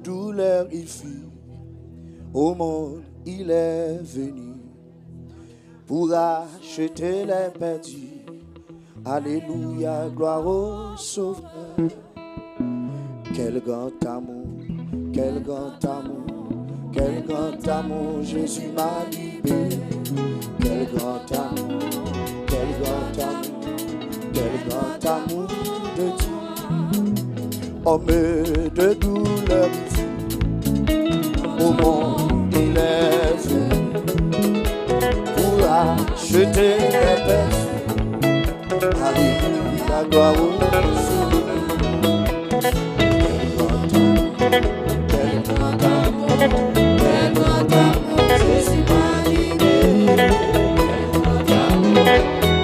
douleur il fut, au monde il est venu pour acheter les perdus. Alléluia, gloire au Sauveur. Quel grand amour, quel grand amour, quel grand amour, Jésus m'a libéré. Quel grand amour, quel grand amour, quel grand amour de Dieu. Homme de douleur, au monde il est venu pour acheter les perdus. Alléluia, gloire au Sauveur. Quel grand amour, Jésus m'a libéré.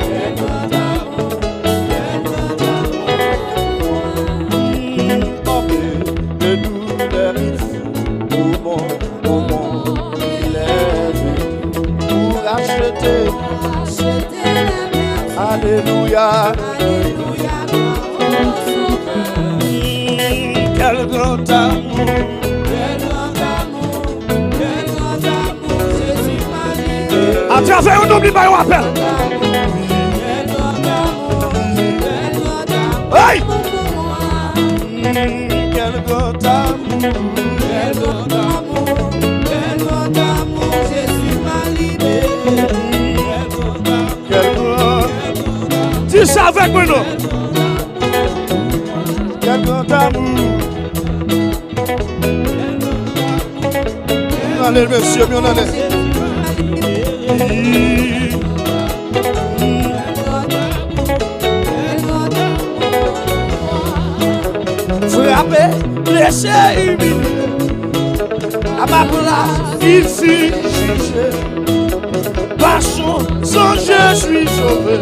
Quel grand amour, homme de douleur il fut, au monde il est venu pour acheter. Alléluia, alléluia, quel grand amour, Jésus m'a libéré. À travers un n'oublie pas, on appelle. Hey! Quel grand amour, Jésus m'a libéré. Quel grand. Dis ça avec moi, non? Quel grand amour. Allez, monsieur, bien allez. Frappé, blessé, humilié. À ma place, il fut jugé. Par son sang, je suis sauvé.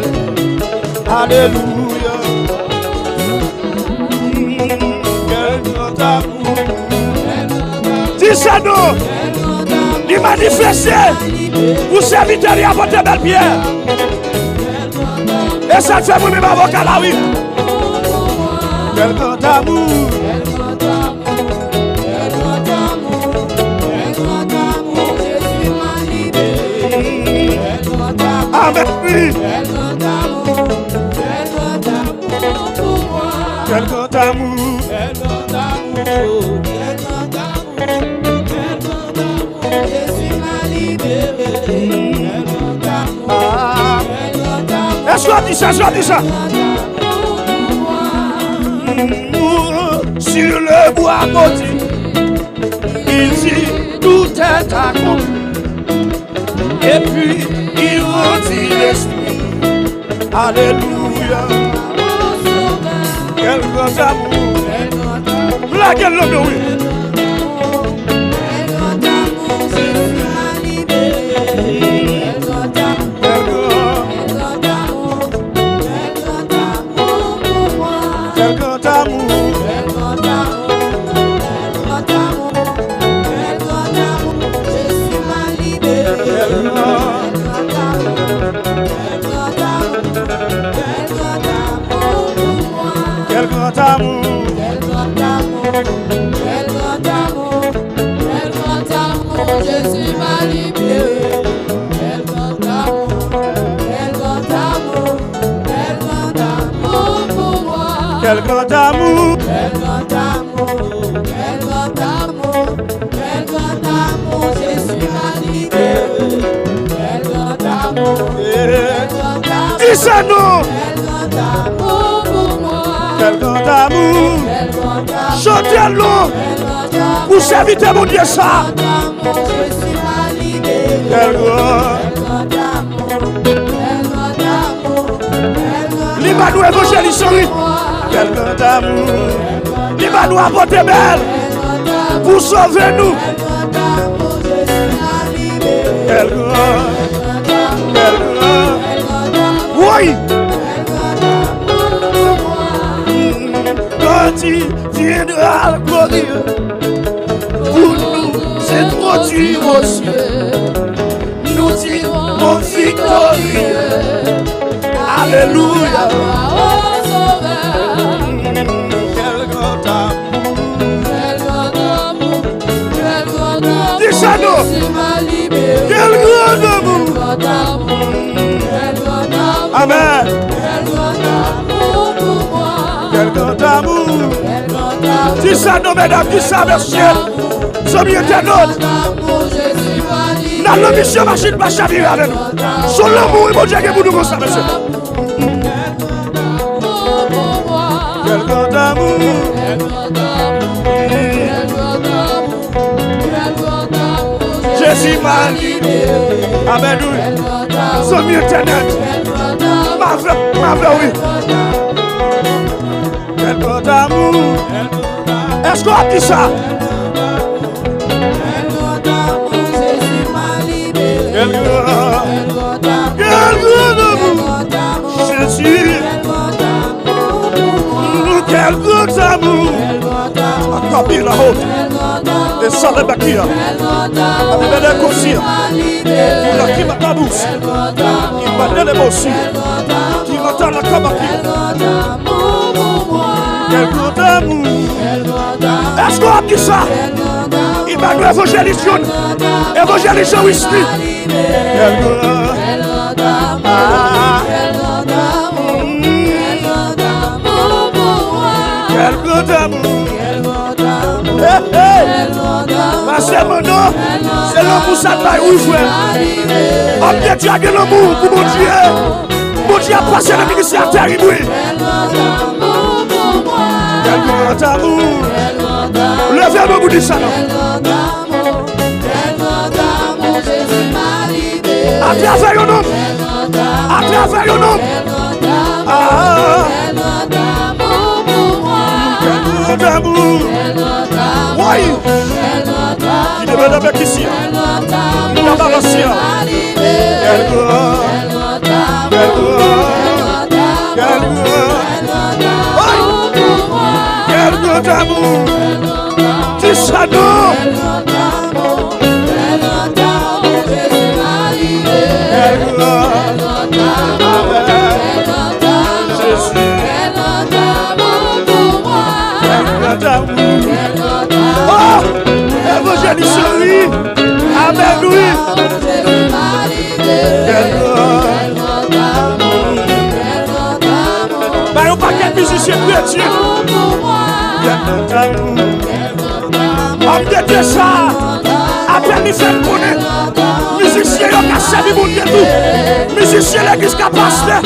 Alléluia. Quel grand amour. Dis ça non. Il manifesté pour serviteur et apporter belle pierre. Et ça fait mon même avocat là, oui. Quel grand amour. Jésus m'a libéré. Avec lui. Quel grand amour, Jésus m'a libéré. Est-ce qu'on dit ça, sur le bois maudit, il dit tout est accompli. Et puis il rendit l'esprit. Alléluia. Quel grand amour. Là, quel homme, oui. Quel grand amour, Jésus m'a libéré. Quel grand amour. Quel grand amour pour moi. Quel grand amour. Quel grand amour. Quel grand amour, Jésus m'a libéré. Quel grand amour. Quel grand amour. Jésus m'a libéré. Quel grand amour pour moi. Quel grand amour. Jésus m'a libéré. Quel grand amour. Dis ça non. Quel grand amour. Chantez-le. Vous servitez mon Dieu ça. Jésus m'a libéré. Quel grand amour. L'Ibanou évangéliste. Quel grand amour. L'Ibanou apporte belle. Pour sauver nous. Quel grand. Oui. Quand il viendra glorieux pour nous introduire au ciel, nous dirons victorieux. Alléluia. Quel grand amour. Amen. Quel grand amour. Dis ça, nos mesdames, dis ça, messieurs. Sommes internautes. Dans la mission, machine pas chavirer avec nous. Sur l'amour, il faut dire que vous nous comme ça, monsieur. Quel grand amour. Jésus m'a libéré. Amen. Sommes internautes. Ma frère, oui. Quel grand amour. Est-ce qu'on a dit ça? Quel grand amour. Jésus. Quel grand amour. Encore pire la haute. Et sans les baquilles. Avec les conscients. Qui m'a ta bouche. Qui m'a donné les mots. Qui m'a donné la cabaki. Quel grand amour. Est-ce qu'on a dit ça? Emmanuel évangéliste. Évangéliste whisky. Quel grand amour. Quel grand amour. Parce que mon nom, c'est l'amour ça taille où jouer. Homme de Dieu a gagné l'amour pour mon Dieu. Mon Dieu a passé le ministère terrible. Quel grand amour. Levez-moi pour dire ça. À travers le nom. À travers le nom. Quel grand amour. Oui. Qui devait avec ici. Nous avons balancé. Quel grand. Quel grand. Quel grand. Quel grand amour. Dis ça non. Quel grand. Jésus. Oh, évangéliste, oui. Amen, oui. Bah, on pas quel musicien chrétien. On me dit ça. Après, il fait connaître. Musicien, il a servi mon Dieu tout. Musicien, l'église qui a passé.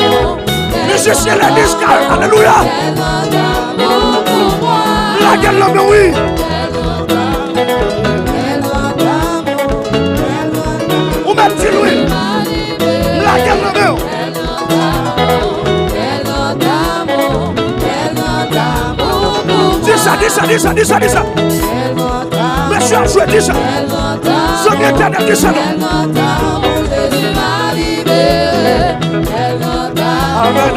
Musicien, l'église qui a. Alléluia. La gueule l'homme, oui. Où met-il, oui? La gueule l'homme. Dis ça. Monsieur a joué, dis ça. Son éternel, dis ça, non. Amen.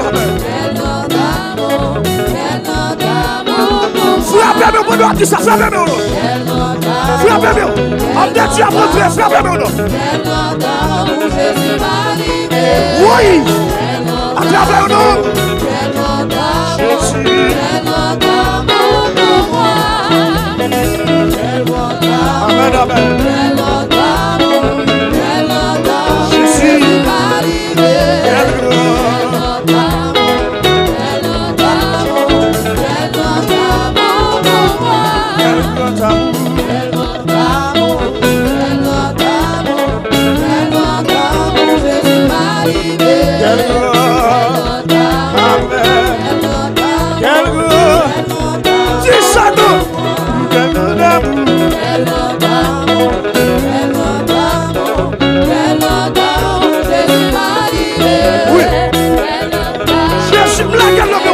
Frappez-moi, mon nom, dis ça, frappez-moi, non. Frappez-moi. On dit Dieu à votre frappez-moi, non. Oui. À travers le nom. Jésus. Amen, amen. Jésus.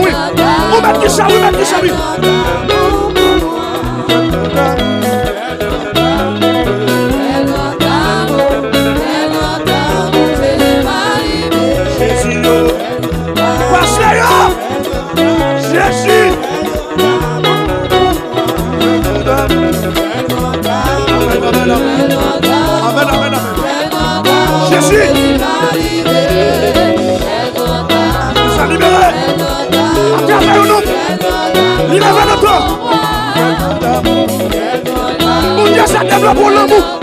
Oui, il avait le temps. Mon Dieu, ça développe l'amour.